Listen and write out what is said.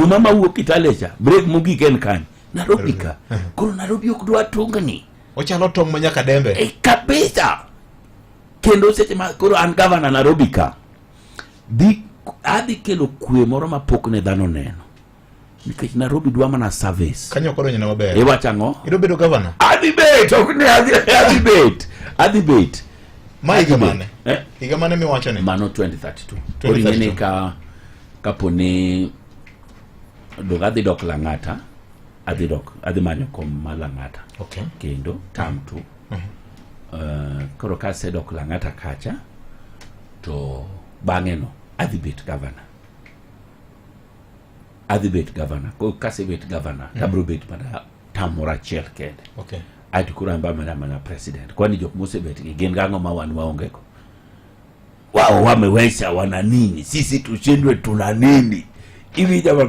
Oduma mawuok Kitalecha break mogik en kan Nairobi ka. Koro Nairobi ok dwa tongni. Ochalo tong manyaka dembe. Kabisa. Kendo seche ma koro an governor Nairobi ka. Adhi kelo kwe moro mapok ne dhano neno. Nikech Nairobi dwa mana service. Kanyo koro nyina maber. Wachango? Ido bedo governor. Adhi bet, ok ne adhi bet. Ma higa mane? Higa mane miwacho ni? Mano 2032. Koro ing'eni kaponi adhi dok Lang'ata, adhi manyo kom ma Lang'ata. Okay. Kendo tam tu. Koro kase dok Lang'ata kacha, to bang'e no adhi bet governor. Koro kase bet governor, tabro bet mana tam moro achiel kende. Okay. Ati kura mba mana president. Kwani jok mose bet gen gango ma wan waonge ko. Wao wameweza wana nini? Sisi tushindwe tuna nini? Hivi jamaa